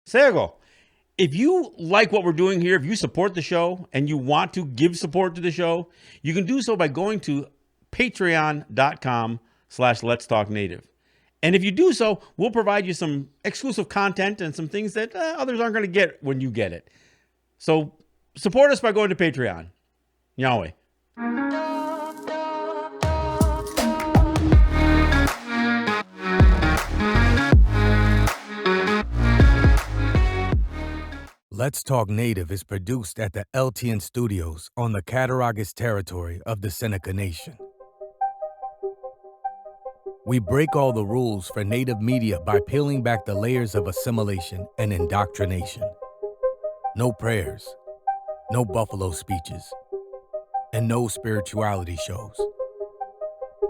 Sego, if you like what we're doing here, if you support the show and you want to give support to the show, you can do so by going to patreon.com/Let's Talk Native. And if you do so, we'll provide you some exclusive content and some things that others aren't going to get when you get it. So support us by going to Patreon. Yahweh. Let's Talk Native is produced at the LTN Studios on the Cattaraugus territory of the Seneca Nation. We break all the rules for Native media by peeling back the layers of assimilation and indoctrination. No prayers, no buffalo speeches, and no spirituality shows.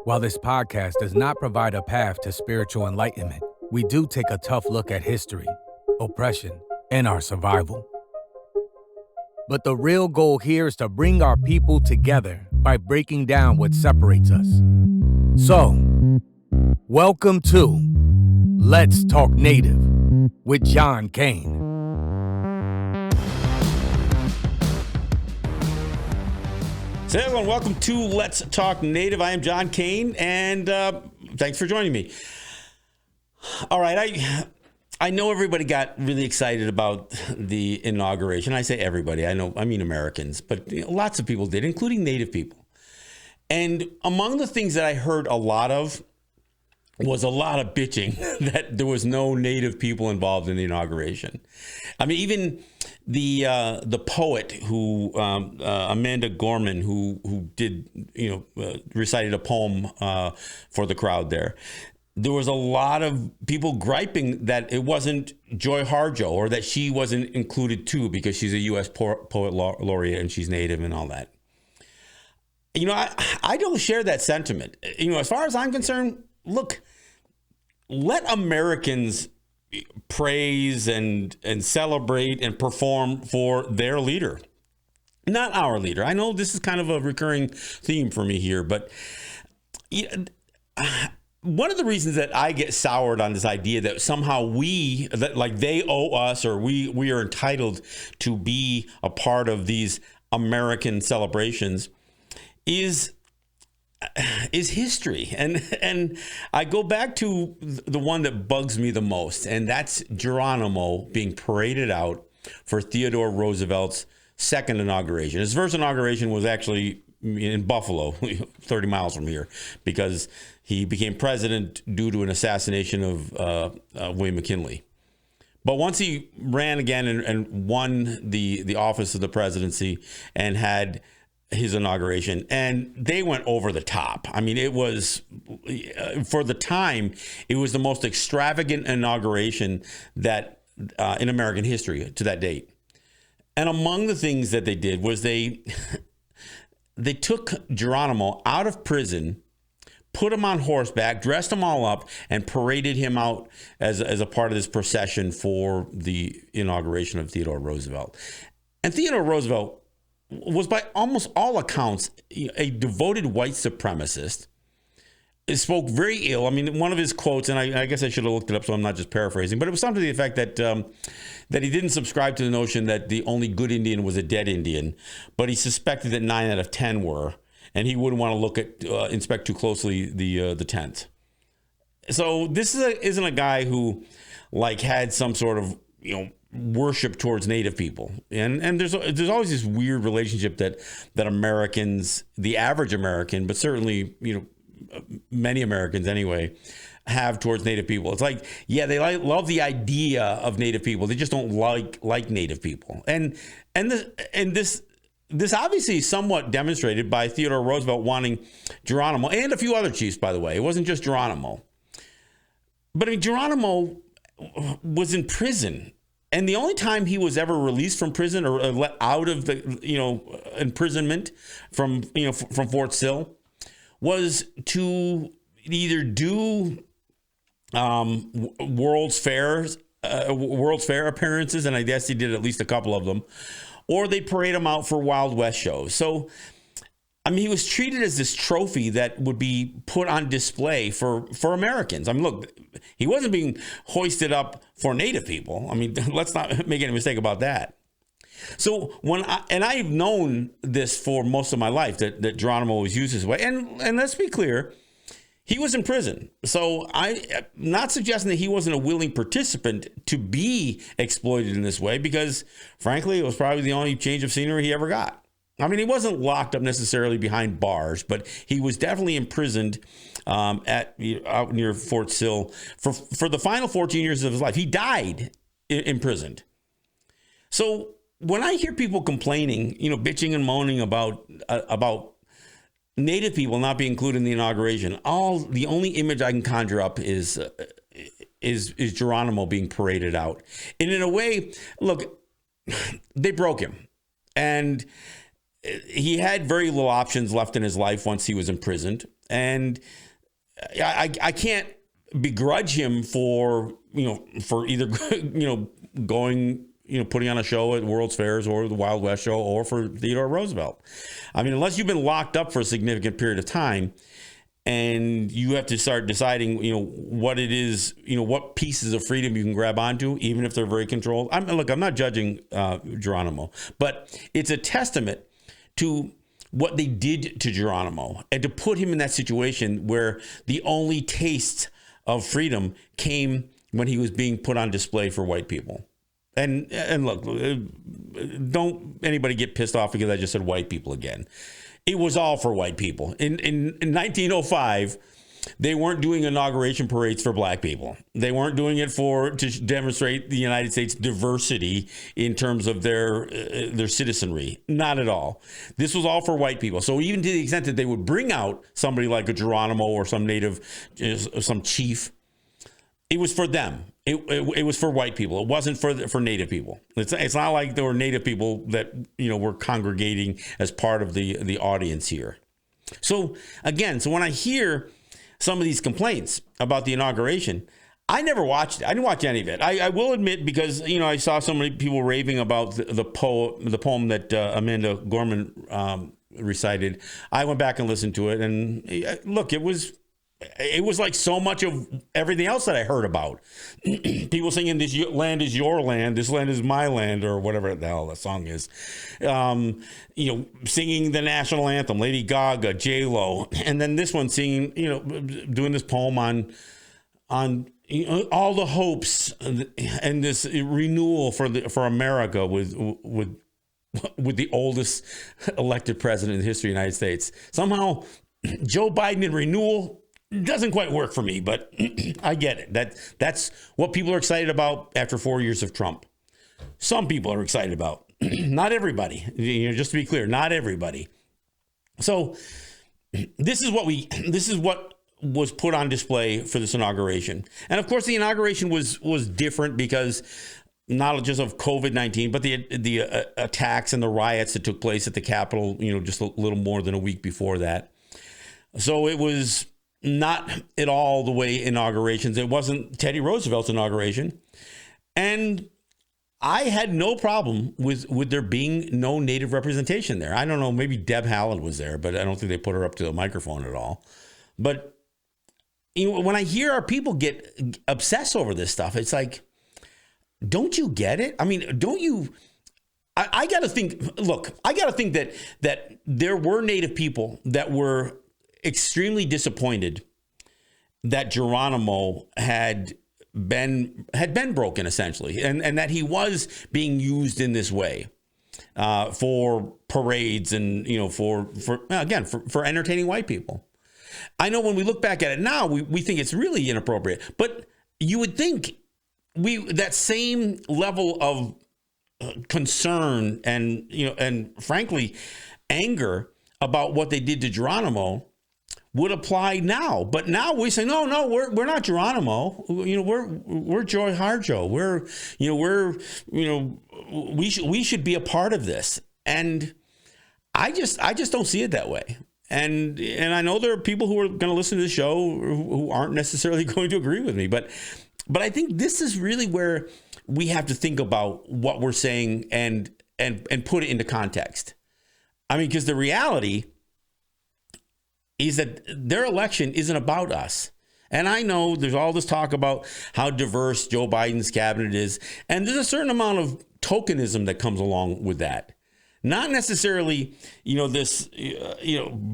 While this podcast does not provide a path to spiritual enlightenment, we do take a tough look at history, oppression, and our survival. But the real goal here is to bring our people together by breaking down what separates us. So, welcome to Let's Talk Native with John Kane. So everyone, welcome to Let's Talk Native. I am John Kane, and thanks for joining me. All right, I know everybody got really excited about the inauguration. I say everybody, I mean Americans, but lots of people did, including Native people. And among the things that I heard a lot of was a lot of bitching that there was no Native people involved in the inauguration. I mean, even the poet who Amanda Gorman, who did recited a poem for the crowd there. There was a lot of people griping that it wasn't Joy Harjo, or that she wasn't included too, because she's a U.S. poet laureate and she's Native and all that. I don't share that sentiment. As far as I'm concerned, look, let Americans praise and celebrate and perform for their leader, not our leader. I know this is kind of a recurring theme for me here, but one of the reasons that I get soured on this idea that somehow they owe us, or we are entitled to be a part of these American celebrations is history. And I go back to the one that bugs me the most, and that's Geronimo being paraded out for Theodore Roosevelt's second inauguration. His first inauguration was actually in Buffalo, 30 miles from here, because he became president due to an assassination of William McKinley. But once he ran again and won the office of the presidency and had his inauguration, and they went over the top. I mean, it was, for the time, it was the most extravagant inauguration that in American history to that date. And among the things that they did was they took Geronimo out of prison, put him on horseback, dressed him all up, and paraded him out as a part of this procession for the inauguration of Theodore Roosevelt. And Theodore Roosevelt was, by almost all accounts, a devoted white supremacist. It spoke very ill. I mean, one of his quotes, and I guess I should have looked it up so I'm not just paraphrasing, but it was something to the effect that he didn't subscribe to the notion that the only good Indian was a dead Indian, but he suspected that 9 out of 10 were, and he wouldn't want to inspect too closely the 10th. So this isn't a guy who had some sort of worship towards Native people, and there's always this weird relationship that Americans, the average American, but certainly many Americans anyway, have towards Native people. It's like, yeah, they love the idea of Native people, they just don't like Native people, and this obviously is somewhat demonstrated by Theodore Roosevelt wanting Geronimo and a few other chiefs, by the way. It wasn't just Geronimo, but I mean, Geronimo was in prison. And the only time he was ever released from prison or let out of the, imprisonment from Fort Sill was to either do World's Fair appearances, and I guess he did at least a couple of them, or they parade him out for Wild West shows. So I mean, he was treated as this trophy that would be put on display for Americans. I mean, look, he wasn't being hoisted up for Native people. I mean, let's not make any mistake about that. So I've known this for most of my life that Geronimo was used this way. And let's be clear, he was in prison. So I'm not suggesting that he wasn't a willing participant to be exploited in this way, because frankly, it was probably the only change of scenery he ever got. I mean, he wasn't locked up necessarily behind bars, but he was definitely imprisoned out near Fort Sill for the final 14 years of his life. He died imprisoned. So when I hear people complaining, bitching and moaning about Native people not being included in the inauguration, the only image I can conjure up is Geronimo being paraded out. And in a way, look, they broke him, and he had very little options left in his life once he was imprisoned. And I can't begrudge him for either, going, putting on a show at World's Fairs or the Wild West show, or for Theodore Roosevelt. I mean, unless you've been locked up for a significant period of time and you have to start deciding, what it is, what pieces of freedom you can grab onto, even if they're very controlled. I'm not judging Geronimo, but it's a testament to what they did to Geronimo, and to put him in that situation where the only taste of freedom came when he was being put on display for white people. And look, don't anybody get pissed off because I just said white people again. It was all for white people. In 1905, they weren't doing inauguration parades for black people. They weren't doing it to demonstrate the United States diversity in terms of their citizenry. Not at all. This was all for white people. So even to the extent that they would bring out somebody like a Geronimo or some native, some chief, it was for them. It was for white people. It wasn't for Native people. It's not like there were Native people that were congregating as part of the audience here. So again, when I hear some of these complaints about the inauguration, I never watched it. I didn't watch any of it. I will admit, because I saw so many people raving about the poem that Amanda Gorman recited. I went back and listened to it, and look, it was like so much of everything else that I heard about. People singing, "This land is your land, this land is my land," or whatever the hell the song is. Singing the national anthem, Lady Gaga, J-Lo, and then this one singing, doing this poem on all the hopes and this renewal for America with the oldest elected president in the history of the United States. Somehow, Joe Biden and renewal doesn't quite work for me, but I get it. That's what people are excited about after 4 years of Trump. Some people are excited about. Not everybody. Just to be clear, not everybody. So this is what was put on display for this inauguration. And of course, the inauguration was different because not just of COVID-19, but the attacks and the riots that took place at the Capitol, just a little more than a week before that. So it was not at all the way inaugurations. It wasn't Teddy Roosevelt's inauguration. And I had no problem with there being no Native representation there. I don't know, maybe Deb Haaland was there, but I don't think they put her up to the microphone at all. But when I hear our people get obsessed over this stuff, it's like, don't you get it? I mean, don't you? I got to think, look, I got to think that there were Native people that were extremely disappointed that Geronimo had been broken, essentially, and that he was being used in this way for parades and for entertaining white people. I know when we look back at it now, we think it's really inappropriate, but you would think that same level of concern and frankly anger about what they did to Geronimo would apply now. But now we say, no, we're not Geronimo. We're Joy Harjo. We should be a part of this. And I just don't see it that way. And I know there are people who are going to listen to the show who aren't necessarily going to agree with me, but I think this is really where we have to think about what we're saying and put it into context. I mean, because the reality is that their election isn't about us. And I know there's all this talk about how diverse Joe Biden's cabinet is, and there's a certain amount of tokenism that comes along with that. Not necessarily, this,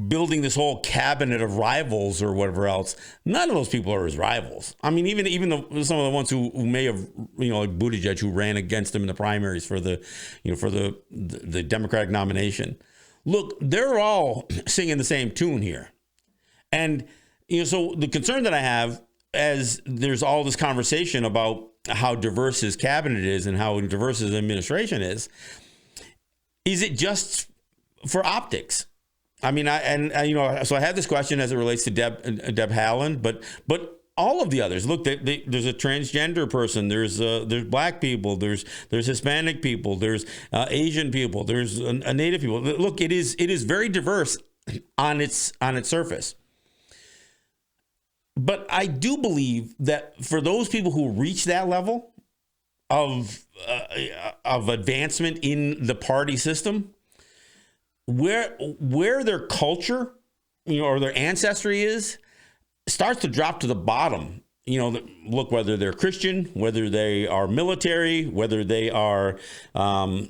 building this whole cabinet of rivals or whatever else. None of those people are his rivals. I mean, even some of the ones who may have, like Buttigieg, who ran against him in the primaries for the Democratic nomination. Look, they're all singing the same tune here. And, so the concern that I have, as there's all this conversation about how diverse his cabinet is and how diverse his administration is it just for optics? I mean, so I had this question as it relates to Deb Haaland, but all of the others. Look, there's a transgender person. There's black people. There's Hispanic people. There's Asian people. There's a Native people. Look, it is very diverse on its surface. But I do believe that for those people who reach that level of advancement in the party system, where their culture, or their ancestry starts to drop to the bottom. Look, whether they're Christian, whether they are military, whether they are, I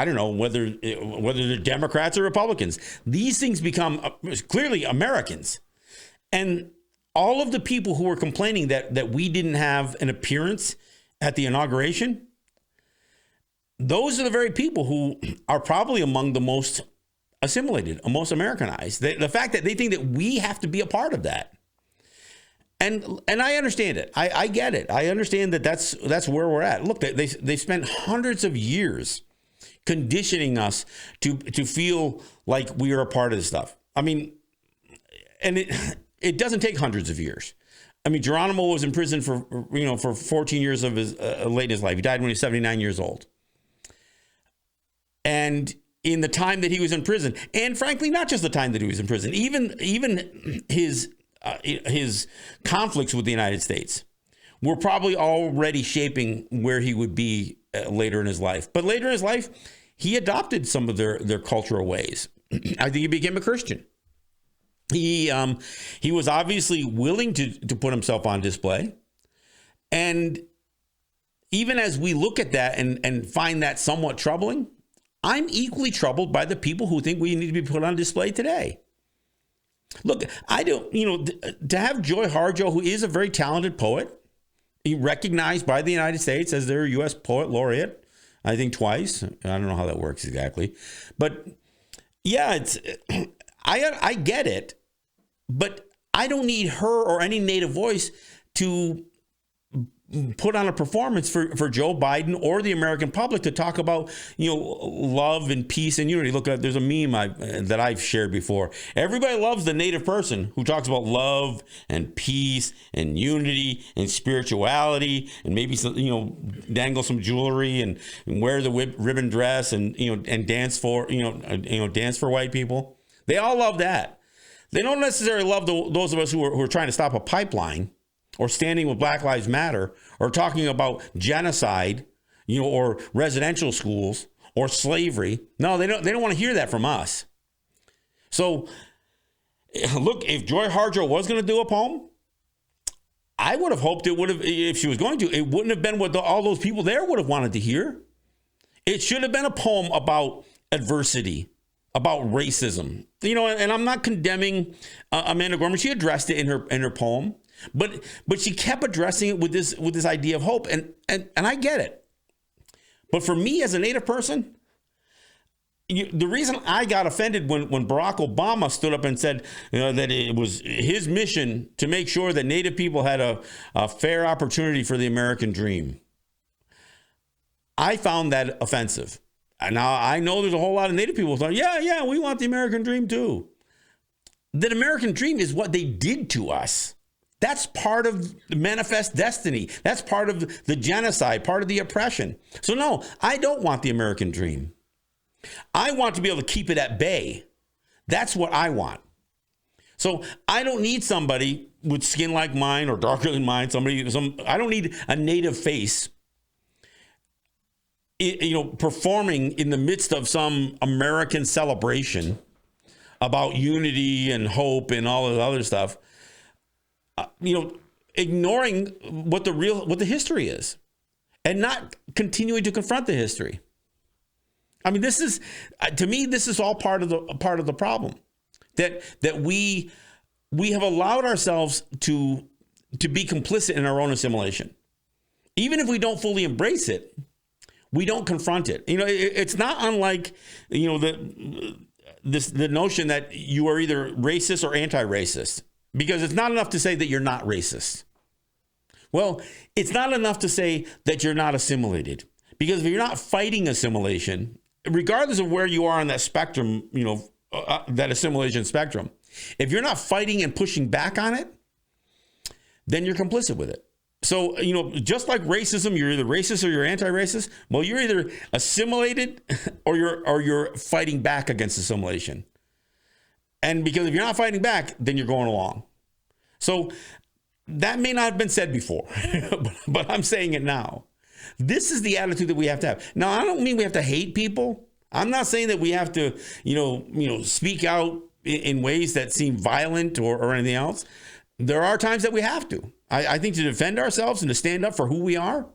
don't know, whether they're Democrats or Republicans. These things become clearly Americans. And all of the people who were complaining that we didn't have an appearance at the inauguration, those are the very people who are probably among the most assimilated, most Americanized. The fact that they think that we have to be a part of that. And I understand it. I get it. I understand that that's where we're at. Look, they spent hundreds of years conditioning us to feel like we are a part of this stuff. I mean, and it doesn't take hundreds of years. I mean, Geronimo was in prison for 14 years of his late in his life. He died when he was 79 years old. And in the time that he was in prison, and frankly, not just the time that he was in prison, even his conflicts with the United States were probably already shaping where he would be later in his life. But later in his life, he adopted some of their cultural ways. I think he became a Christian. He was obviously willing to put himself on display. And even as we look at that and find that somewhat troubling, I'm equally troubled by the people who think we need to be put on display today. Look, I don't, to have Joy Harjo, who is a very talented poet, he recognized by the United States as their U.S. Poet Laureate, I think twice. I don't know how that works exactly. But yeah, I get it. But I don't need her or any native voice to put on a performance for Joe Biden or the American public to talk about, love and peace and unity. Look, there's a meme that I've shared before. Everybody loves the native person who talks about love and peace and unity and spirituality and maybe dangle some jewelry and wear the ribbon dress and dance for dance for white people. They all love that. They don't necessarily love those of us who are trying to stop a pipeline or standing with Black Lives Matter or talking about genocide, or residential schools or slavery. No, they don't want to hear that from us. So, look, if Joy Harjo was going to do a poem, I would have hoped it would have, if she was going to, it wouldn't have been what all those people there would have wanted to hear. It should have been a poem about adversity, about racism, and I'm not condemning Amanda Gorman. She addressed it in her poem, but she kept addressing it with this idea of hope, and I get it. But for me as a Native person, the reason I got offended when Barack Obama stood up and said that it was his mission to make sure that Native people had a fair opportunity for the American dream, I found that offensive. Now, I know there's a whole lot of Native people saying, yeah, we want the American dream too. The American dream is what they did to us. That's part of the manifest destiny. That's part of the genocide, part of the oppression. So no, I don't want the American dream. I want to be able to keep it at bay. That's what I want. So I don't need somebody with skin like mine or darker than mine. I don't need a Native face performing in the midst of some American celebration about unity and hope and all of the other stuff, ignoring what the history is and not continuing to confront the history. I mean, this is all part of the problem that we have allowed ourselves to be complicit in our own assimilation. Even if we don't fully embrace it, we don't confront it. It's not unlike, the notion that you are either racist or anti-racist, because it's not enough to say that you're not racist. Well, it's not enough to say that you're not assimilated, because if you're not fighting assimilation, regardless of where you are on that spectrum, that assimilation spectrum, if you're not fighting and pushing back on it, then you're complicit with it. So, just like racism, you're either racist or you're anti-racist. Well, you're either assimilated or you're fighting back against assimilation. And because if you're not fighting back, then you're going along. So that may not have been said before, but I'm saying it now. This is the attitude that we have to have. Now, I don't mean we have to hate people. I'm not saying that we have to, speak out in ways that seem violent or anything else. There are times that we have to. I think to defend ourselves and to stand up for who we are,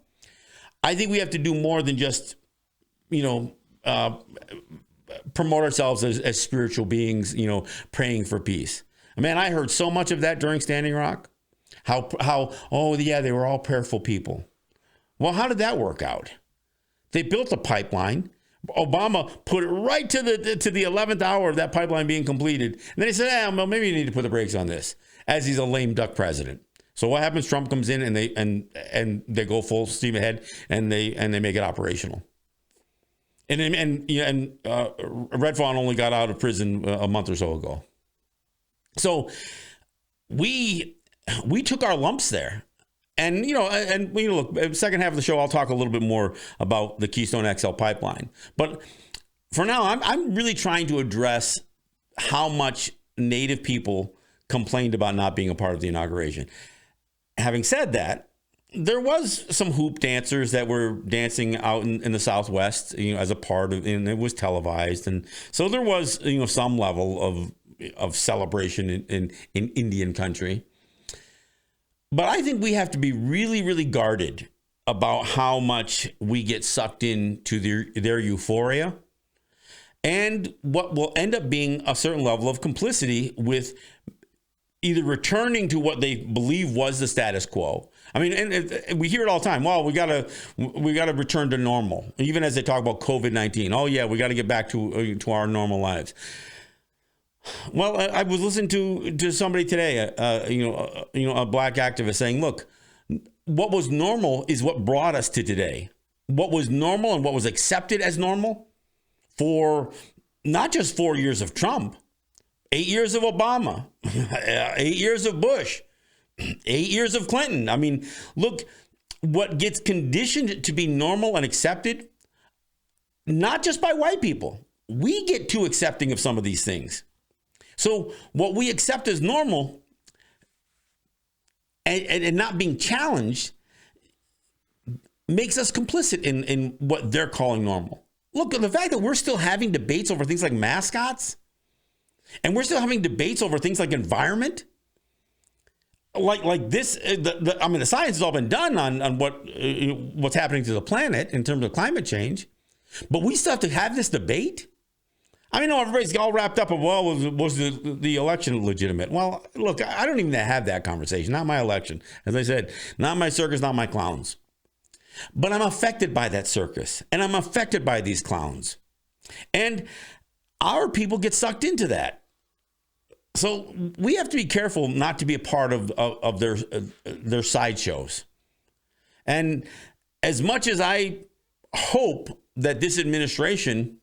I think we have to do more than just, promote ourselves as spiritual beings, praying for peace. Man, I heard so much of that during Standing Rock. They were all prayerful people. Well, how did that work out? They built a pipeline. Obama put it right to the 11th hour of that pipeline being completed. And then he said, maybe you need to put the brakes on this, as he's a lame duck president. So what happens? Trump comes in and they go full steam ahead and they make it operational. And Red Fawn only got out of prison a month or so ago. So we took our lumps there. And, look, second half of the show, I'll talk a little bit more about the Keystone XL pipeline. But for now, I'm really trying to address how much Native people complained about not being a part of the inauguration. Having said that, there was some hoop dancers that were dancing out in the Southwest, as a part of, and it was televised. And so there was, some level of celebration in Indian country. But I think we have to be really, really guarded about how much we get sucked into their euphoria and what will end up being a certain level of complicity with either returning to what they believe was the status quo. I mean, and we hear it all the time. Well, we gotta return to normal. Even as they talk about COVID-19. Oh yeah, we got to get back to our normal lives. Well, I was listening to somebody today, a black activist saying, look, what was normal is what brought us to today. What was normal and what was accepted as normal for not just 4 years of Trump, 8 years of Obama, 8 years of Bush, 8 years of Clinton. I mean, look, what gets conditioned to be normal and accepted, not just by white people. We get too accepting of some of these things. So what we accept as normal and not being challenged makes us complicit in what they're calling normal. Look, the fact that we're still having debates over things like mascots, and we're still having debates over things like environment, like this. The science has all been done on what's happening to the planet in terms of climate change, but we still have to have this debate. I mean, everybody's all wrapped up of, was the election legitimate? Well, look, I don't even have that conversation. Not my election. As I said, not my circus, not my clowns. But I'm affected by that circus, and I'm affected by these clowns. And our people get sucked into that. So we have to be careful not to be a part of their sideshows. And as much as I hope that this administration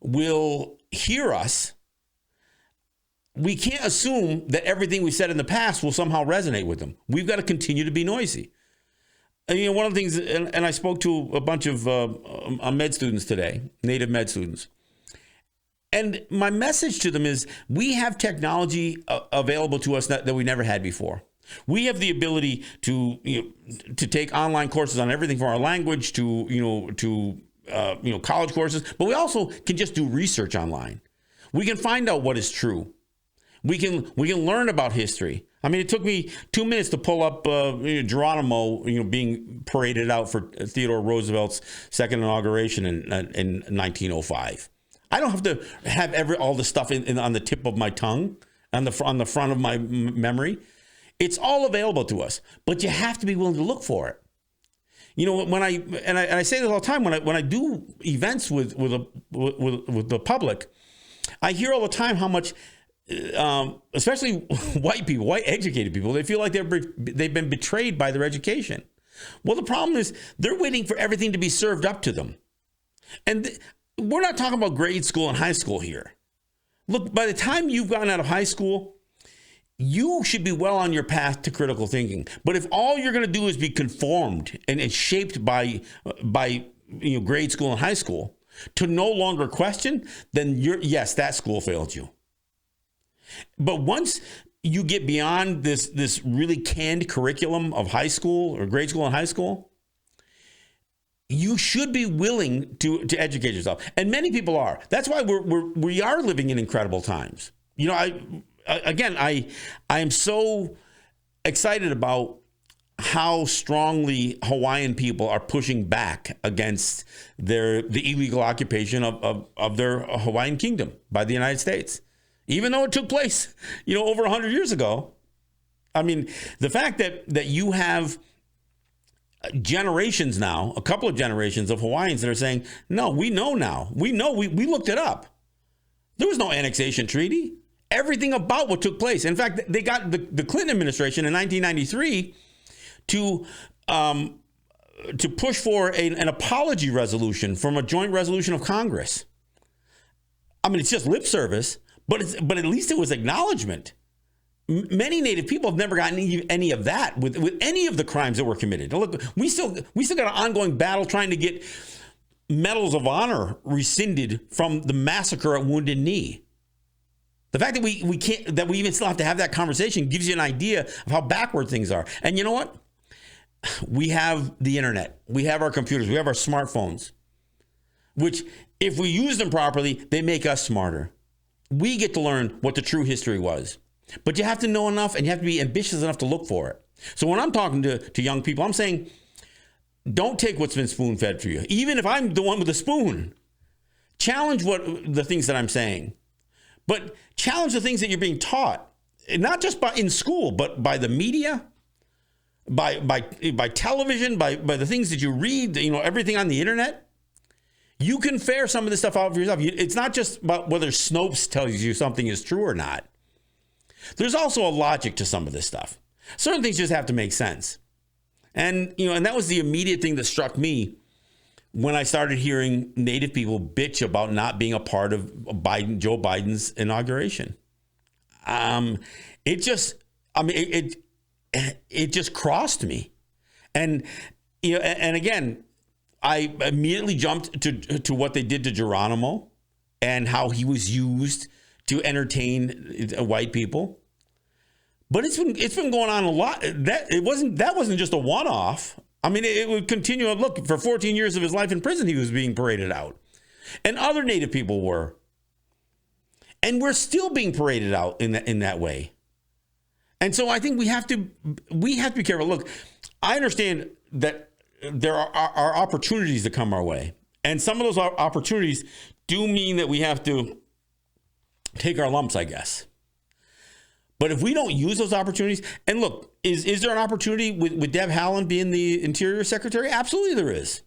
will hear us, we can't assume that everything we said in the past will somehow resonate with them. We've got to continue to be noisy. And, one of the things, and I spoke to a bunch of med students today, Native med students. And my message to them is we have technology available to us that we never had before. We have the ability to take online courses on everything from our language to college courses, but we also can just do research online. We can find out what is true. We can learn about history. I mean, it took me 2 minutes to pull up Geronimo, being paraded out for Theodore Roosevelt's second inauguration in 1905. I don't have to have all the stuff on the tip of my tongue, on the front of my memory. It's all available to us, but you have to be willing to look for it. When I say this all the time, when I do events with the public, I hear all the time how much, especially white educated people, they feel like they've been betrayed by their education. Well, the problem is they're waiting for everything to be served up to them. And we're not talking about grade school and high school here. Look, by the time you've gotten out of high school, you should be well on your path to critical thinking. But if all you're going to do is be conformed and shaped by grade school and high school to no longer question, then that school failed you. But once you get beyond this really canned curriculum of high school or grade school and high school, you should be willing to educate yourself. And many people are. That's why we are living in incredible times. I am so excited about how strongly Hawaiian people are pushing back against the illegal occupation of their Hawaiian kingdom by the United States, even though it took place, over 100 years ago. I mean, the fact that you have generations now, a couple of generations of Hawaiians that are saying, no, we know now. We know, we looked it up. There was no annexation treaty. Everything about what took place. In fact, they got the Clinton administration in 1993 to push for an apology resolution from a joint resolution of Congress. I mean, it's just lip service, but at least it was acknowledgement. Many Native people have never gotten any of that with any of the crimes that were committed. Now look, we still got an ongoing battle trying to get medals of honor rescinded from the massacre at Wounded Knee. The fact that we can't, that we even still have to have that conversation gives you an idea of how backward things are. And you know what? We have the internet. We have our computers. We have our smartphones, which if we use them properly, they make us smarter. We get to learn what the true history was. But you have to know enough and you have to be ambitious enough to look for it. So when I'm talking to young people, I'm saying, don't take what's been spoon-fed for you. Even if I'm the one with the spoon, challenge the things that I'm saying. But challenge the things that you're being taught, not just in school, but by the media, by television, by the things that you read, everything on the internet. You can fare some of this stuff out for yourself. It's not just about whether Snopes tells you something is true or not. There's also a logic to some of this stuff. Certain things just have to make sense. And, and that was the immediate thing that struck me when I started hearing Native people bitch about not being a part of Joe Biden's inauguration. It just crossed me. And, and again, I immediately jumped to what they did to Geronimo and how he was used to entertain white people. But it's been going on a lot. That wasn't just a one-off. I mean, it would continue. Look, for 14 years of his life in prison, he was being paraded out. And other Native people were. And we're still being paraded out in that way. And so I think we have to be careful. Look, I understand that there are opportunities that come our way. And some of those opportunities do mean that we have to take our lumps, I guess. But if we don't use those opportunities, and look, is there an opportunity with Deb Haaland being the Interior Secretary? Absolutely there is.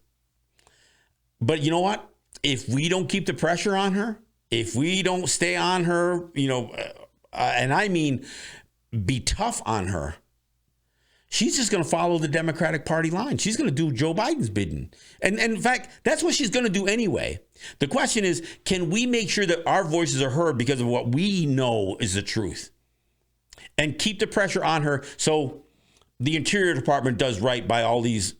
But you know what? If we don't keep the pressure on her, if we don't stay on her, and I mean be tough on her, she's just going to follow the Democratic Party line. She's going to do Joe Biden's bidding. And in fact, that's what she's going to do anyway. The question is, can we make sure that our voices are heard because of what we know is the truth? And keep the pressure on her so the Interior Department does right by all these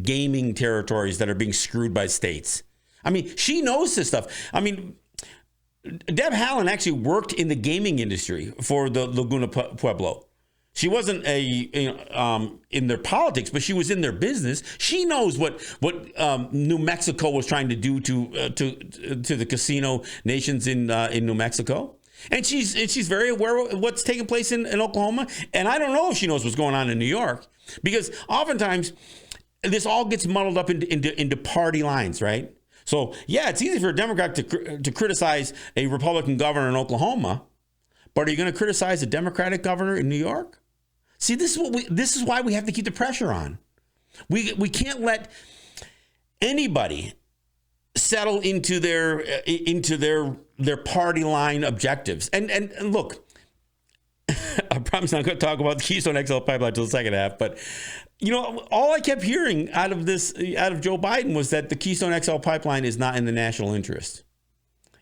gaming territories that are being screwed by states. I mean, she knows this stuff. I mean, Deb Haaland actually worked in the gaming industry for the Laguna Pueblo. She wasn't in their politics, but she was in their business. She knows what New Mexico was trying to do to the casino nations in New Mexico. And she's very aware of what's taking place in Oklahoma. And I don't know if she knows what's going on in New York, because oftentimes this all gets muddled up into party lines, right? So, yeah, it's easy for a Democrat to criticize a Republican governor in Oklahoma, but are you going to criticize a Democratic governor in New York? See, this is why we have to keep the pressure on. We can't let anybody settle into their party line objectives. And look, I promise I'm not going to talk about the Keystone XL pipeline until the second half, but all I kept hearing out of Joe Biden was that the Keystone XL pipeline is not in the national interest.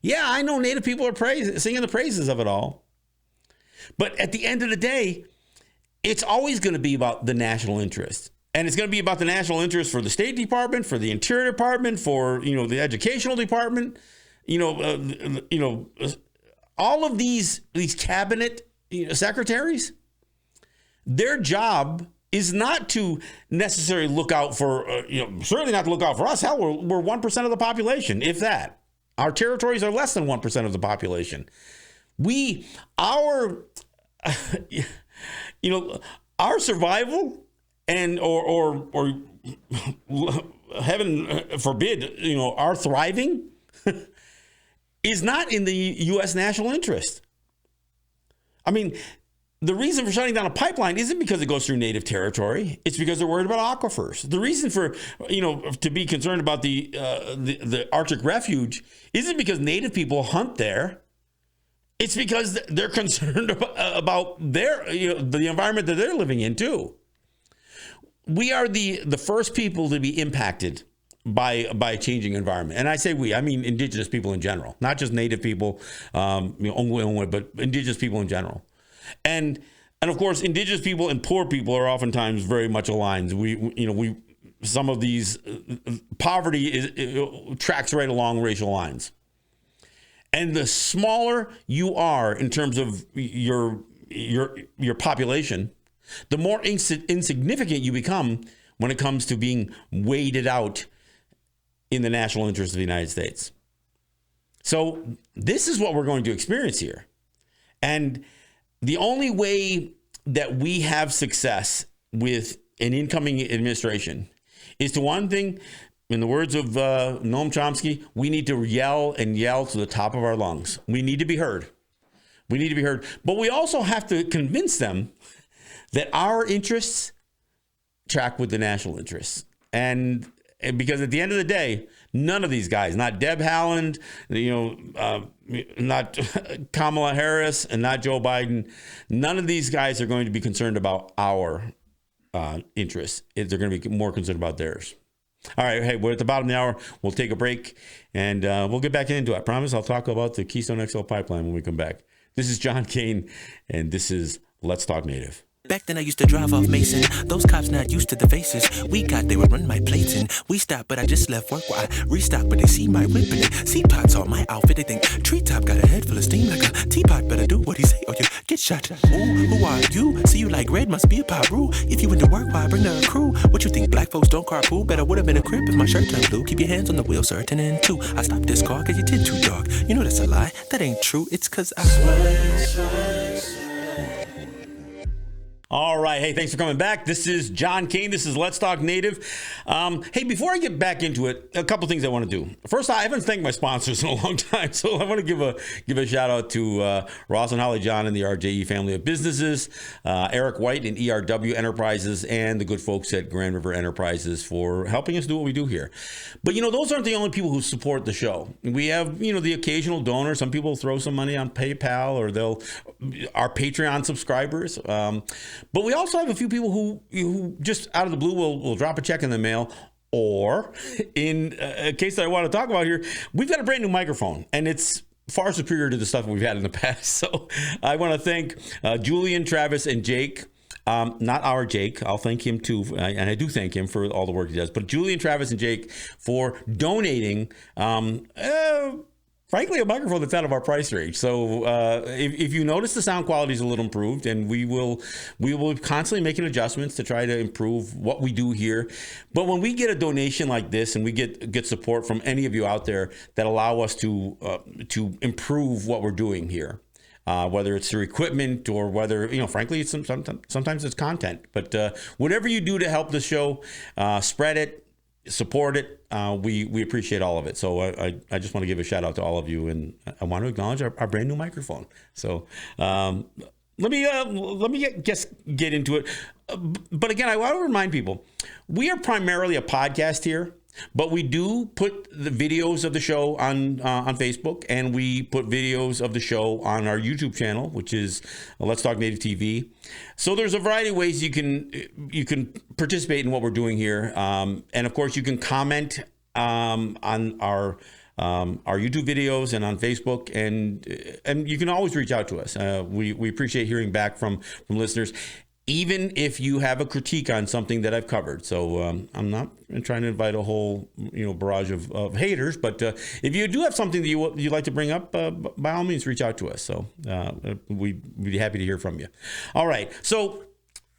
Yeah, I know Native people are singing the praises of it all. But at the end of the day, it's always going to be about the national interest. And it's going to be about the national interest for the State Department, for the Interior Department, for, the Educational Department, all of these cabinet secretaries. Their job is not to necessarily look out for, certainly not to look out for us. Hell, we're 1% of the population, if that. Our territories are less than 1% of the population. Our survival and or heaven forbid, our thriving is not in the U.S. national interest. I mean, the reason for shutting down a pipeline isn't because it goes through native territory. It's because they're worried about aquifers. The reason for, to be concerned about the Arctic refuge isn't because native people hunt there. It's because they're concerned about their, the environment that they're living in too. We are the first people to be impacted by a changing environment. And I say we, I mean indigenous people in general, not just native people, but indigenous people in general. And of course, indigenous people and poor people are oftentimes very much aligned. Some of these poverty tracks right along racial lines. And the smaller you are in terms of your population, the more insignificant you become when it comes to being weighted out in the national interest of the United States. So this is what we're going to experience here. And the only way that we have success with an incoming administration is to, one thing, in the words of Noam Chomsky, we need to yell and yell to the top of our lungs. We need to be heard. We need to be heard. But we also have to convince them that our interests track with the national interests. And because at the end of the day, none of these guys, not Deb Haaland, not Kamala Harris, and not Joe Biden, none of these guys are going to be concerned about our interests. They're going to be more concerned about theirs. All right. Hey, we're at the bottom of the hour. We'll take a break and we'll get back into it. I promise I'll talk about the Keystone XL pipeline when we come back. This is John Kane, and this is Let's Talk Native. Back then I used to drive off Mason. Those cops not used to the faces. They would run my plates and we stopped, but I just left work while I restocked. But they see my whip and they see pots on my outfit. They think Treetop got a head full of steam like a teapot. Better do what he say or you get shot. Ooh, who are you? See you like red, must be a Paru. If you went to work, why bring the crew? What you think, black folks don't carpool? Better would have been a crib if my shirt turned blue. Keep your hands on the wheel, sir. 10 and 2. I stopped this car cause you did too dark. You know that's a lie. That ain't true. It's cause I... All right. Hey, thanks for coming back. This is John Kane. This is Let's Talk Native. Hey, before I get back into it, a couple things I want to do. First, I haven't thanked my sponsors in a long time, so I want to give a shout out to Ross and Holly John and the RJE family of businesses, Eric White and ERW Enterprises, and the good folks at Grand River Enterprises for helping us do what we do here. But, those aren't the only people who support the show. We have, the occasional donor. Some people throw some money on PayPal, or our Patreon subscribers. But we also have a few people who just out of the blue will drop a check in the mail, or in a case that I want to talk about here, we've got a brand new microphone, and it's far superior to the stuff we've had in the past. So I want to thank Julian, Travis, and Jake. Not our Jake. I'll thank him too. And I do thank him for all the work he does. But Julian, Travis, and Jake for donating frankly, a microphone that's out of our price range. So if you notice the sound quality is a little improved, and we will constantly making adjustments to try to improve what we do here. But when we get a donation like this, and we get support from any of you out there that allow us to improve what we're doing here, whether it's through equipment or whether, frankly, it's sometimes it's content. But whatever you do to help the show, spread it, support it. We appreciate all of it. So I just want to give a shout out to all of you, and I want to acknowledge our brand new microphone. So let me get into it. But again, I want to remind people, we are primarily a podcast here, but we do put the videos of the show on Facebook, and we put videos of the show on our YouTube channel, which is Let's Talk Native TV. So there's a variety of ways you can participate in what we're doing here, and of course you can comment on our YouTube videos and on Facebook, and you can always reach out to us. We appreciate hearing back from listeners, even if you have a critique on something that I've covered. So I'm not trying to invite a whole barrage of haters, but if you do have something that you'd like to bring up, by all means, reach out to us. So we'd be happy to hear from you. All right. So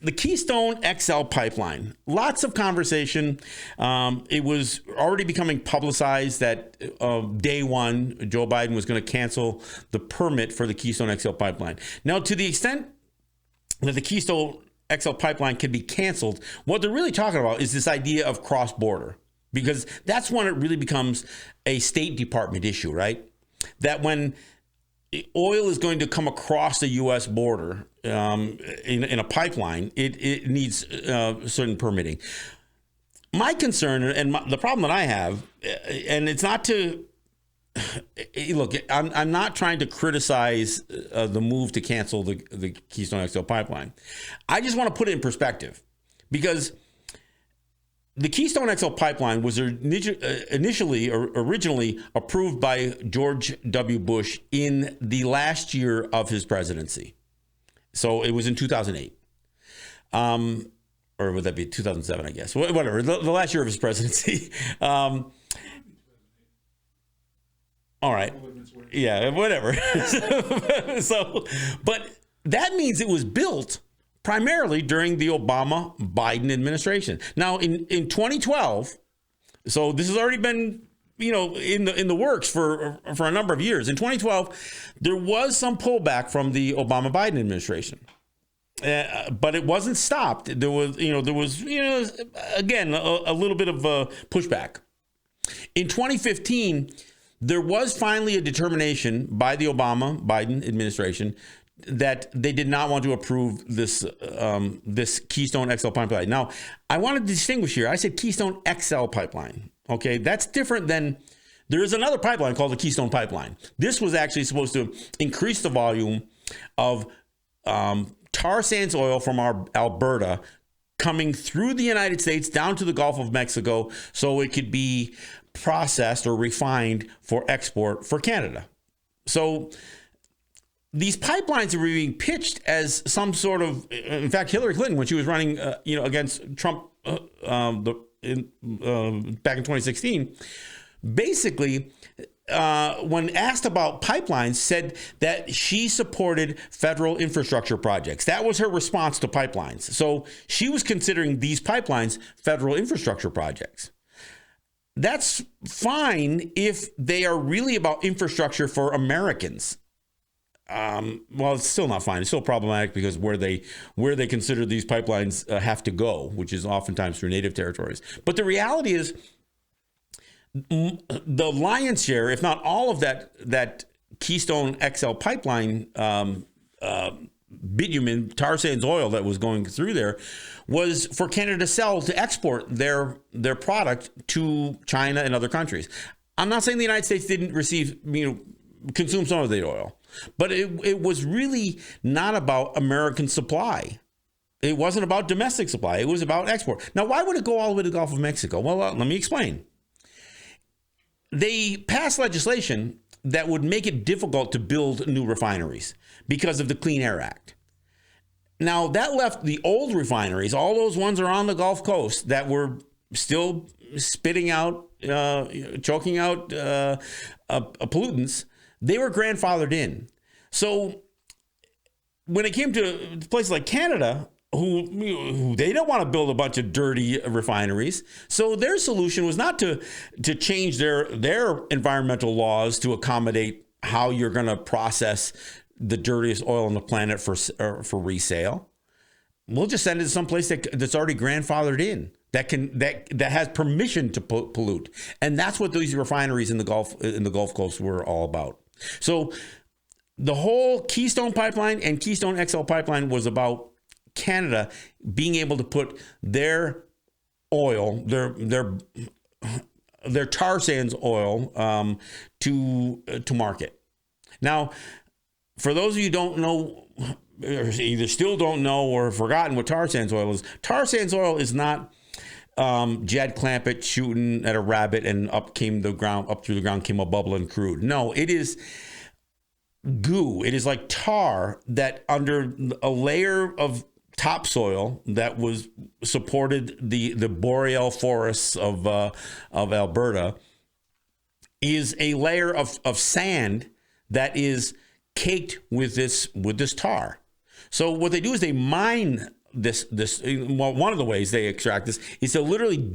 the Keystone XL pipeline, lots of conversation. It was already becoming publicized that day one, Joe Biden was going to cancel the permit for the Keystone XL pipeline. Now, to the extent that the Keystone XL pipeline can be canceled, what they're really talking about is this idea of cross-border, because that's when it really becomes a State Department issue, right? That when oil is going to come across the U.S. border in a pipeline, it needs certain permitting. My concern, and the problem that I have, and it's not to look, I'm not trying to criticize the move to cancel the Keystone XL pipeline. I just want to put it in perspective, because the Keystone XL pipeline was originally approved by George W. Bush in the last year of his presidency. So it was in 2008. Or would that be 2007, I guess? Whatever, the last year of his presidency. All right. Yeah, whatever. But that means it was built primarily during the Obama-Biden administration. Now, in 2012, so this has already been, in the works for a number of years. In 2012, there was some pullback from the Obama-Biden administration. But it wasn't stopped. There was again, a little bit of a pushback. In 2015, there was finally a determination by the Obama-Biden administration that they did not want to approve this Keystone XL pipeline. Now, I want to distinguish here. I said Keystone XL pipeline. Okay, that's different than, there is another pipeline called the Keystone Pipeline. This was actually supposed to increase the volume of tar sands oil from Alberta coming through the United States down to the Gulf of Mexico, so it could be processed or refined for export for Canada. So these pipelines are being pitched as some sort of, in fact, Hillary Clinton, when she was running, against Trump back in 2016, basically, when asked about pipelines, said that she supported federal infrastructure projects. That was her response to pipelines. So she was considering these pipelines federal infrastructure projects. That's fine if they are really about infrastructure for Americans. Well, it's still not fine. It's still problematic, because where they consider these pipelines have to go, which is oftentimes through native territories. But the reality is, the lion's share, if not all of that Keystone XL pipeline bitumen, tar sands oil that was going through there, was for Canada to sell, to export their product to China and other countries. I'm not saying the United States didn't consume some of the oil, but it was really not about American supply. It wasn't about domestic supply. It was about export. Now, why would it go all the way to the Gulf of Mexico? Well, let me explain. They passed legislation that would make it difficult to build new refineries because of the Clean Air Act. Now, that left the old refineries, all those ones around the Gulf Coast that were still spitting out pollutants, they were grandfathered in. So when it came to places like Canada, who they don't want to build a bunch of dirty refineries, so their solution was not to change their environmental laws to accommodate how you're going to process the dirtiest oil on the planet for resale. We'll just send it to some place that's already grandfathered in, that has permission to pollute, and that's what these refineries in the Gulf Coast were all about. So the whole Keystone Pipeline and Keystone XL Pipeline was about Canada being able to put their oil, their tar sands oil, to market. Now, for those of you who don't know, or either still don't know or have forgotten what tar sands oil is, tar sands oil is not Jed Clampett shooting at a rabbit and up through the ground came a bubbling crude. No, it is goo. It is like tar that under a layer of topsoil that was supported the boreal forests of Alberta is a layer of sand that is caked with this tar. So what they do is they mine this. Well, one of the ways they extract this is to literally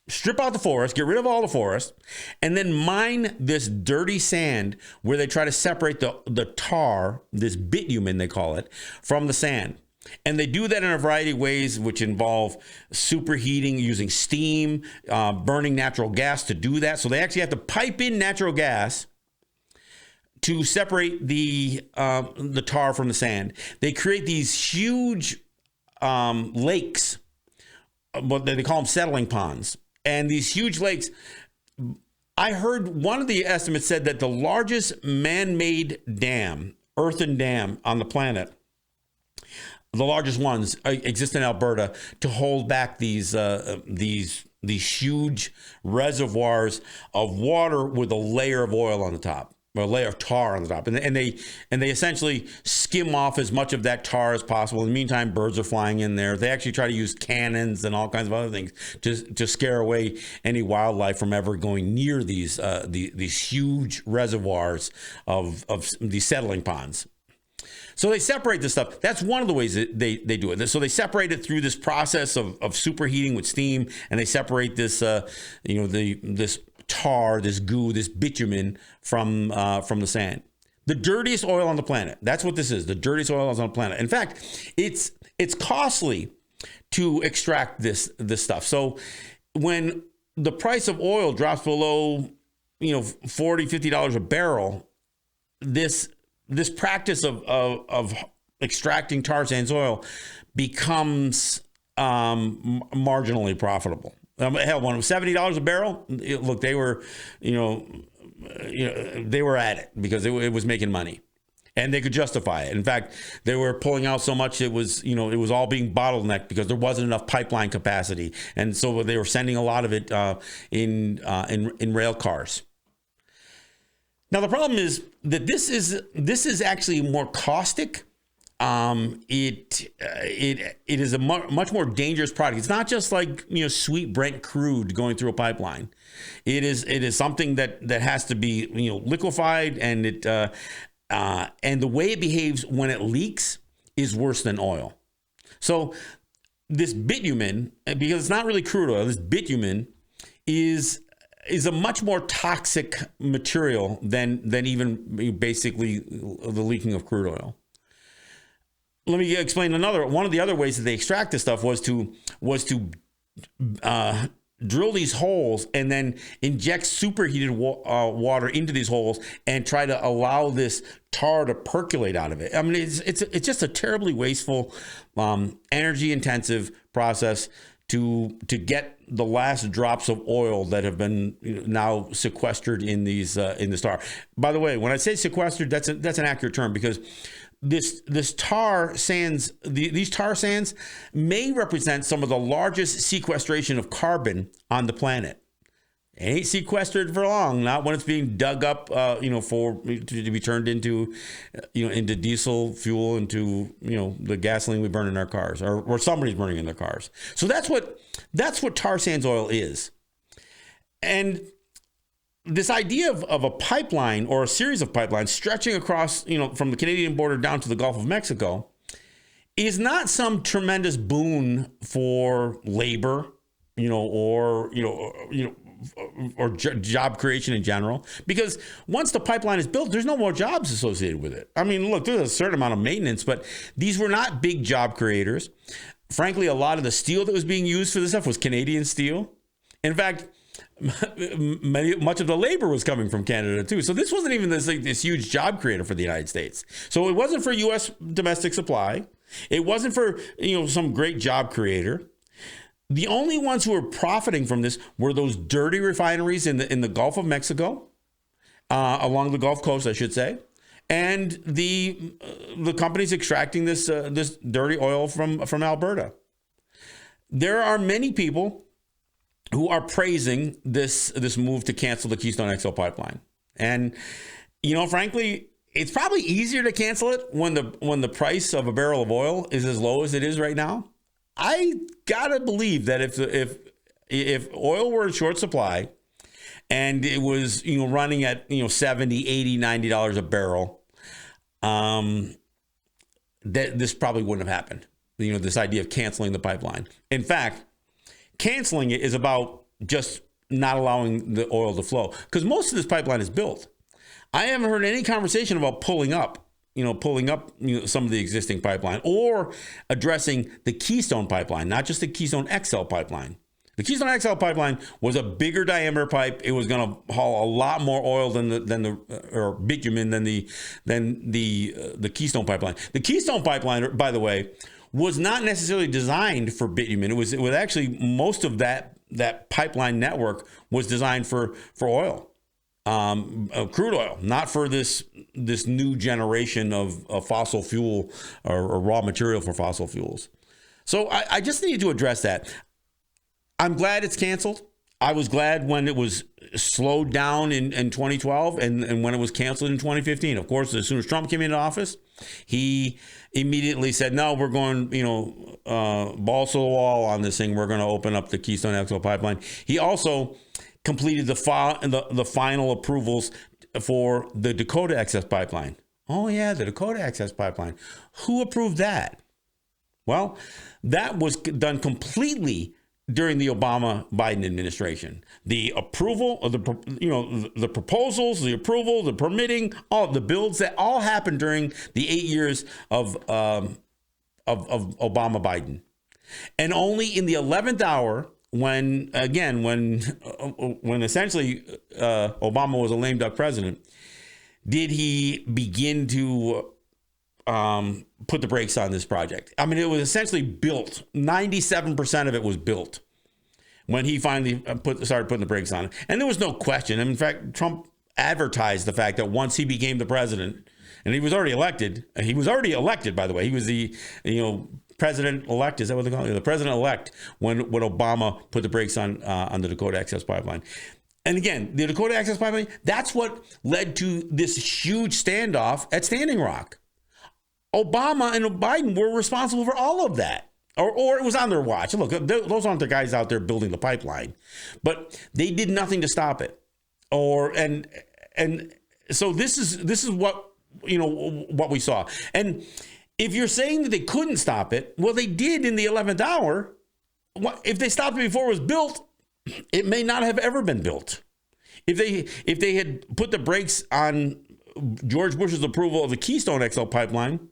strip out the forest, get rid of all the forest, and then mine this dirty sand where they try to separate the tar, this bitumen they call it, from the sand. And they do that in a variety of ways, which involve superheating, using steam, burning natural gas to do that. So they actually have to pipe in natural gas to separate the tar from the sand. They create these huge lakes, what they call them settling ponds. And these huge lakes, I heard one of the estimates said that the largest man-made dam, earthen dam on the planet, the largest ones exist in Alberta to hold back these huge reservoirs of water with a layer of oil on the top, or a layer of tar on the top, and they essentially skim off as much of that tar as possible. In the meantime, birds are flying in there. They actually try to use cannons and all kinds of other things to scare away any wildlife from ever going near these huge reservoirs of these settling ponds. So they separate this stuff. That's one of the ways that they do it. So they separate it through this process of superheating with steam, and they separate this, this tar, this goo, this bitumen from the sand. The dirtiest oil on the planet. That's what this is. The dirtiest oil on the planet. In fact, it's costly to extract this stuff. So when the price of oil drops below, $40, $50 a barrel, this practice of extracting tar sands oil becomes marginally profitable. Hell, when it was $70 a barrel, look, they were, they were at it because it was making money, and they could justify it. In fact, they were pulling out so much it was all being bottlenecked because there wasn't enough pipeline capacity, and so they were sending a lot of it in rail cars. Now the problem is that this is actually more caustic. It is a much more dangerous product. It's not just like sweet Brent crude going through a pipeline. It is something that has to be liquefied, and and the way it behaves when it leaks is worse than oil. So this bitumen, because it's not really crude oil, this bitumen is a much more toxic material than even basically the leaking of crude oil. Let me explain one of the other ways that they extract this stuff was to drill these holes and then inject superheated water into these holes and try to allow this tar to percolate out of it. I mean, it's just a terribly wasteful, energy intensive process to get the last drops of oil that have been now sequestered in these in this tar. By the way, when I say sequestered, that's an accurate term, because this tar sands, these tar sands may represent some of the largest sequestration of carbon on the planet. It ain't sequestered for long, not when it's being dug up, to be turned into, into diesel fuel, into, the gasoline we burn in our cars, or somebody's burning in their cars. So that's what tar sands oil is. And this idea of a pipeline or a series of pipelines stretching across, from the Canadian border down to the Gulf of Mexico is not some tremendous boon for labor, or job creation in general, because once the pipeline is built, there's no more jobs associated with it. I mean, look, there's a certain amount of maintenance, but these were not big job creators. Frankly, a lot of the steel that was being used for this stuff was Canadian steel. In fact, much of the labor was coming from Canada too. So this wasn't even this huge job creator for the United States. So it wasn't for U.S. domestic supply. It wasn't for some great job creator. The only ones who were profiting from this were those dirty refineries in the Gulf of Mexico, along the Gulf Coast, I should say, and the companies extracting this dirty oil from Alberta. There are many people who are praising this move to cancel the Keystone XL pipeline, and frankly, it's probably easier to cancel it when the price of a barrel of oil is as low as it is right now. I gotta believe that if oil were in short supply and it was running at $70, $80, $90 a barrel, that this probably wouldn't have happened. This idea of canceling the pipeline. In fact, canceling it is about just not allowing the oil to flow, because most of this pipeline is built. I haven't heard any conversation about pulling up some of the existing pipeline or addressing the Keystone pipeline, not just the Keystone XL pipeline. The Keystone XL pipeline was a bigger diameter pipe. It was going to haul a lot more oil or bitumen than the Keystone pipeline. The Keystone pipeline, by the way, was not necessarily designed for bitumen. It was actually, most of that pipeline network was designed for oil. Crude oil, not for this new generation of fossil fuel or raw material for fossil fuels. So I just need to address that. I'm glad it's canceled. I was glad when it was slowed down in 2012 and when it was canceled in 2015. Of course, as soon as Trump came into office, he immediately said, no, we're going, balls to the wall on this thing. We're going to open up the Keystone XL pipeline. He also completed the final approvals for the Dakota Access Pipeline. Oh, yeah, the Dakota Access Pipeline. Who approved that? Well, that was done completely during the Obama-Biden administration. The approval of the proposals, the approval, the permitting, all of the builds, that all happened during the 8 years of Obama-Biden. And only in the 11th hour, when essentially Obama was a lame duck president, did he begin to put the brakes on this project. I mean, it was essentially built. 97% of it was built when he finally started putting the brakes on it. And there was no question. And in fact, Trump advertised the fact that once he became the president, and he was already elected, by the way, he was the, president-elect, is that what they call it? The president-elect when Obama put the brakes on the Dakota Access Pipeline. And again, the Dakota Access Pipeline, that's what led to this huge standoff at Standing Rock. Obama and Biden were responsible for all of that. Or it was on their watch. Look, those aren't the guys out there building the pipeline. But they did nothing to stop it. And so this is what we saw. And if you're saying that they couldn't stop it, well, they did in the 11th hour. If they stopped it before it was built, it may not have ever been built. If they had put the brakes on George Bush's approval of the Keystone XL pipeline,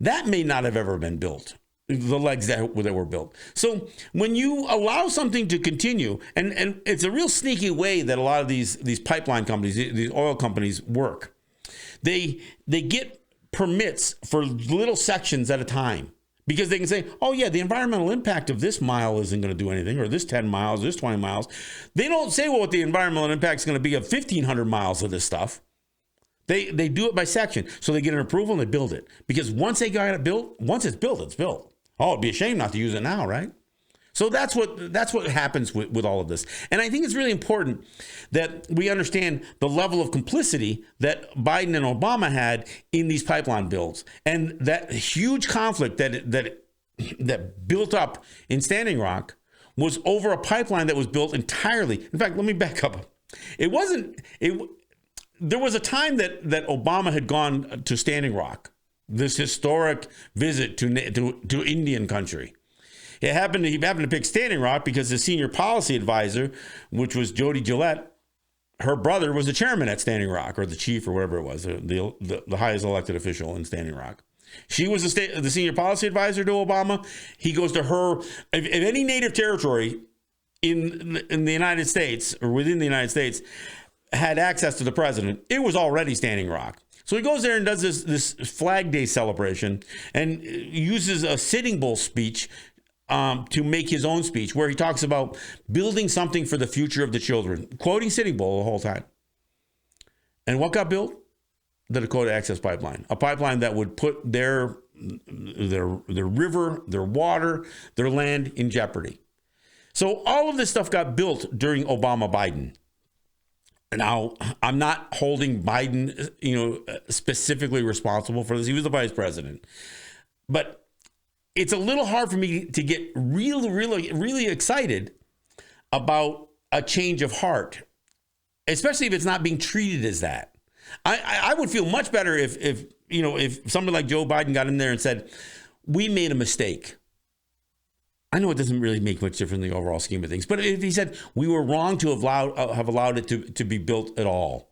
that may not have ever been built, the legs that were built. So when you allow something to continue, and it's a real sneaky way that a lot of these pipeline companies, these oil companies work. They get permits for little sections at a time, because they can say, oh yeah, the environmental impact of this mile isn't going to do anything, or this 10 miles, this 20 miles. They don't say, well, what the environmental impact is going to be of 1,500 miles of this stuff. They do it by section. So they get an approval and they build it. Because once they got it built, once it's built, it's built. Oh, it'd be a shame not to use it now, right? So that's what happens with all of this. And I think it's really important that we understand the level of complicity that Biden and Obama had in these pipeline builds, and that huge conflict that built up in Standing Rock was over a pipeline that was built entirely. In fact, let me back up. There was a time that Obama had gone to Standing Rock, this historic visit to Indian country. He happened to pick Standing Rock because the senior policy advisor, which was Jody Gillette, her brother was the chairman at Standing Rock, or the chief, or whatever it was, the highest elected official in Standing Rock. She was the senior policy advisor to Obama. He goes to her. If any native territory in the United States or within the United States had access to the president, it was already Standing Rock. So he goes there and does this Flag Day celebration and uses a Sitting Bull speech to make his own speech, where he talks about building something for the future of the children, quoting Sitting Bull the whole time. And what got built? The Dakota Access Pipeline, a pipeline that would put their river, their water, their land in jeopardy. So all of this stuff got built during Obama-Biden. Now, I'm not holding Biden, specifically responsible for this. He was the vice president. But it's a little hard for me to get really, really, really excited about a change of heart, especially if it's not being treated as that. I would feel much better if somebody like Joe Biden got in there and said, we made a mistake. I know it doesn't really make much difference in the overall scheme of things, but if he said we were wrong to have allowed it to be built at all,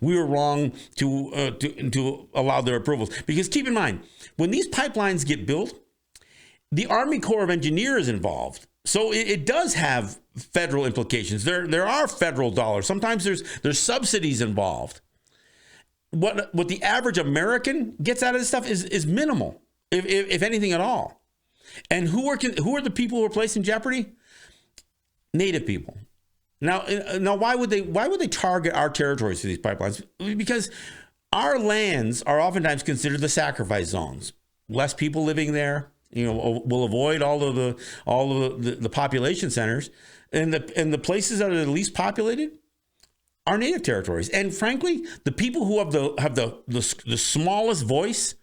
we were wrong to allow their approvals. Because keep in mind, when these pipelines get built, the Army Corps of Engineers is involved. So it does have federal implications. There are federal dollars. Sometimes there's subsidies involved. What the average American gets out of this stuff is minimal, if anything at all. And who are the people who are placed in jeopardy? Native people. Now, why would they target our territories for these pipelines? Because our lands are oftentimes considered the sacrifice zones. Less people living there, will avoid all of the population centers, and the places that are the least populated are native territories. And frankly, the people who have the smallest voice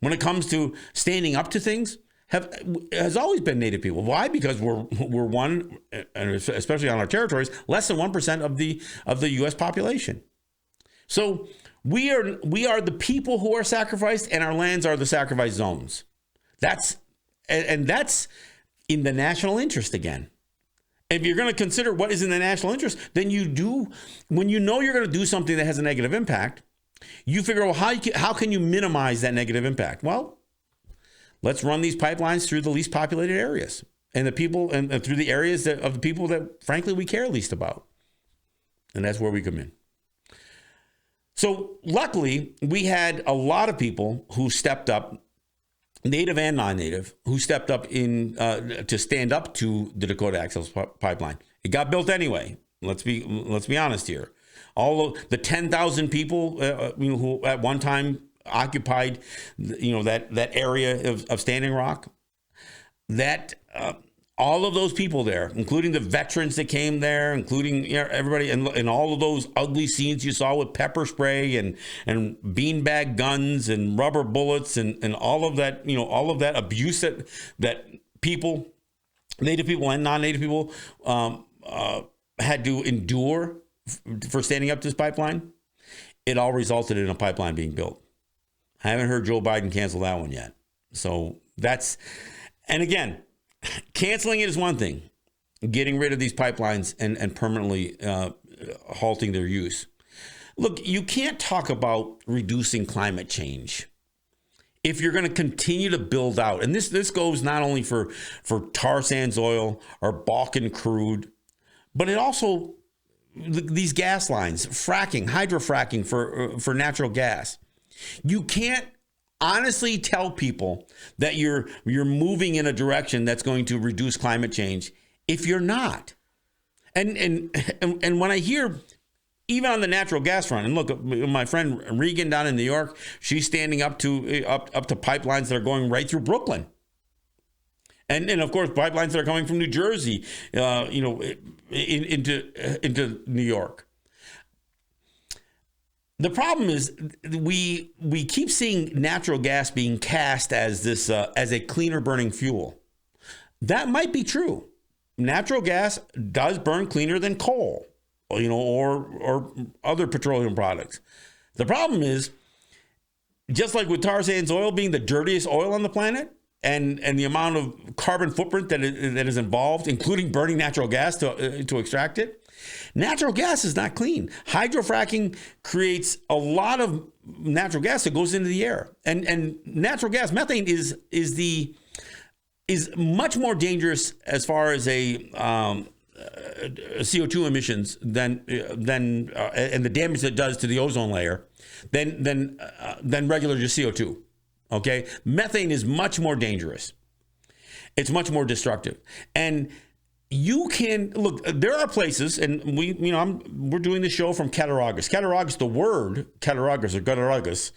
when it comes to standing up to things has always been native people. Why? Because we're one, and especially on our territories, less than 1% of the U.S. population. So we are the people who are sacrificed, and our lands are the sacrifice zones. That's in the national interest again. If you're going to consider what is in the national interest, then when you know you're going to do something that has a negative impact, you figure, well, how can you minimize that negative impact? Well, let's run these pipelines through the least populated areas and the people and through the areas of the people that, frankly, we care least about. And that's where we come in. So luckily, we had a lot of people who stepped up, native and non-native, who stepped up to stand up to the Dakota Access Pipeline. It got built anyway. Let's be honest here. All of the 10,000 people who at one time occupied that area of Standing Rock, that all of those people there, including the veterans that came there, including everybody, and all of those ugly scenes you saw with pepper spray and beanbag guns and rubber bullets and all of that, all of that abuse that people, native people and non-native people, had to endure for standing up to this pipeline. It all resulted in a pipeline being built. I haven't heard Joe Biden cancel that one yet. So and again, canceling it is one thing. Getting rid of these pipelines and permanently halting their use. Look, you can't talk about reducing climate change if you're going to continue to build out. And this goes not only for tar sands oil or Balkan crude, but it also these gas lines, fracking, hydrofracking for natural gas. You can't honestly tell people that you're moving in a direction that's going to reduce climate change if you're not. And when I hear, even on the natural gas front, and look, my friend Regan down in New York, she's standing up to pipelines that are going right through Brooklyn. And of course, pipelines that are coming from New Jersey, into New York. The problem is we keep seeing natural gas being cast as this as a cleaner burning fuel. That might be true. natural gas does burn cleaner than coal, or other petroleum products. The problem is, just like with tar sands oil being the dirtiest oil on the planet, and the amount of carbon footprint that is involved, including burning natural gas to extract it, natural gas is not clean. Hydrofracking creates a lot of natural gas that goes into the air, and natural gas, methane, is much more dangerous as far as CO2 emissions than and the damage that it does to the ozone layer than regular just CO2. Okay, methane is much more dangerous. It's much more destructive, and you can look. There are places, and we're doing the show from Cattaraugus. Cattaraugus, the word Cattaraugus or Cattaraugus,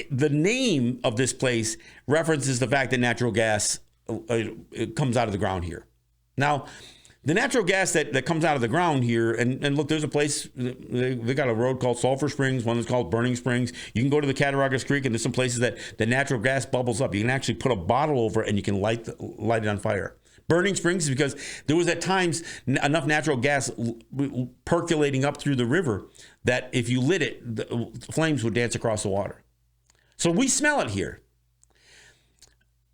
the name of this place references the fact that natural gas it comes out of the ground here. Now, the natural gas that comes out of the ground here, and look, there's a place, they got a road called Sulphur Springs, one that's called Burning Springs. You can go to the Cattaraugus Creek, and there's some places that the natural gas bubbles up. You can actually put a bottle over it, and you can light it on fire. Burning Springs is because there was at times enough natural gas percolating up through the river that if you lit it, the flames would dance across the water. So we smell it here.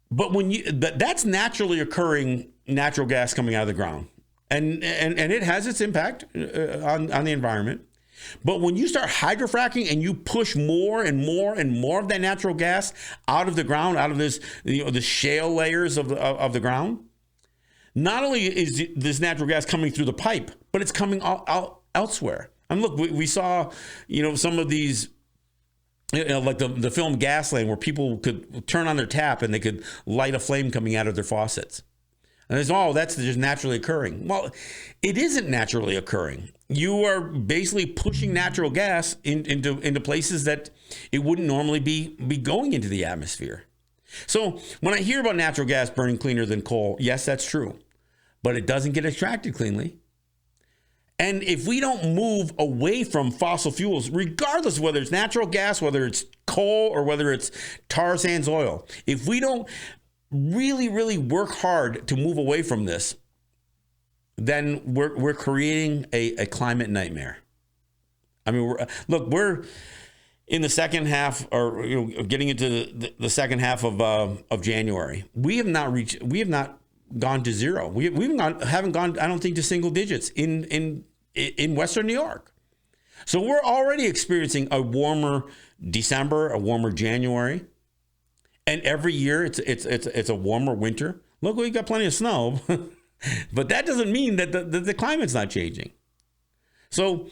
But that's naturally occurring natural gas coming out of the ground. And it has its impact on the environment. But when you start hydrofracking and you push more and more and more of that natural gas out of the ground, out of this, the shale layers of the ground, not only is this natural gas coming through the pipe, but it's coming out elsewhere. And look, we saw, some of these, like the film Gasland, where people could turn on their tap and they could light a flame coming out of their faucets. And it's, that's just naturally occurring. Well, it isn't naturally occurring. You are basically pushing natural gas into places that it wouldn't normally be going into the atmosphere. So when I hear about natural gas burning cleaner than coal, yes, that's true. But it doesn't get extracted cleanly. And if we don't move away from fossil fuels, regardless of whether it's natural gas, whether it's coal, or whether it's tar sands oil, if we don't really, really work hard to move away from this, then we're creating a climate nightmare. I mean, we're in the second half, or getting into the second half of January. We have not gone to zero. We haven't gone, I don't think, to single digits in Western New York. So we're already experiencing a warmer December, a warmer January. And every year it's a warmer winter. Look, we got plenty of snow, but that doesn't mean that the climate's not changing. So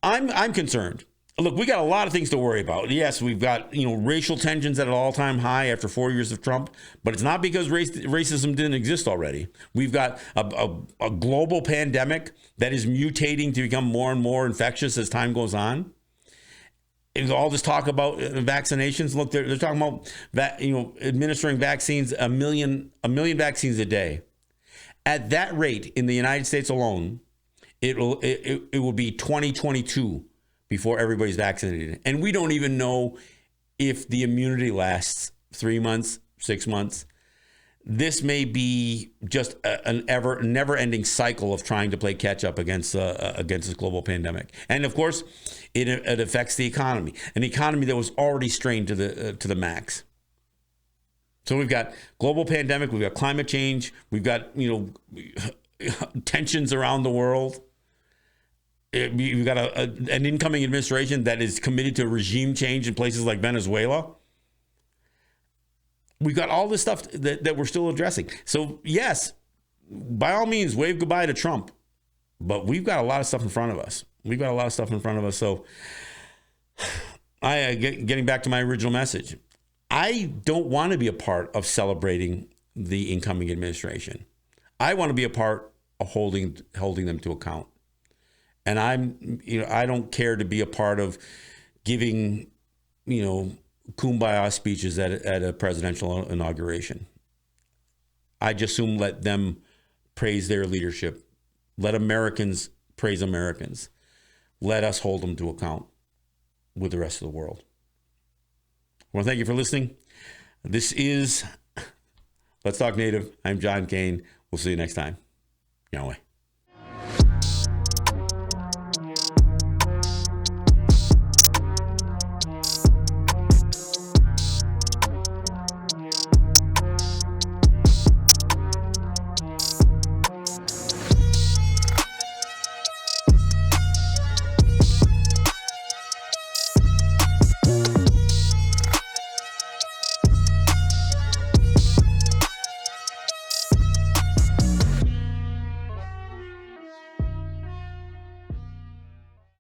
I'm concerned. Look, we got a lot of things to worry about. Yes, we've got racial tensions at an all-time high after 4 years of Trump, but it's not because racism didn't exist already. We've got a global pandemic that is mutating to become more and more infectious as time goes on. All this talk about vaccinations. Look, they're talking about administering vaccines, a million vaccines a day. At that rate, in the United States alone, it will be 2022 before everybody's vaccinated, and we don't even know if the immunity lasts 3 months, 6 months. This may be just an never-ending cycle of trying to play catch-up against this global pandemic. And of course, it affects the economy, an economy that was already strained to the max. So we've got global pandemic, we've got climate change, we've got tensions around the world. We've got an incoming administration that is committed to regime change in places like Venezuela. We've got all this stuff that we're still addressing. So yes, by all means, wave goodbye to Trump. But we've got a lot of stuff in front of us. So getting back to my original message, I don't want to be a part of celebrating the incoming administration. I want to be a part of holding them to account. And I don't care to be a part of giving, kumbaya speeches at a presidential inauguration. I just assume let them praise their leadership. Let Americans praise Americans. Let us hold them to account with the rest of the world. I want to thank you for listening. This is Let's Talk Native. I'm John Kane. We'll see you next time. Yahweh.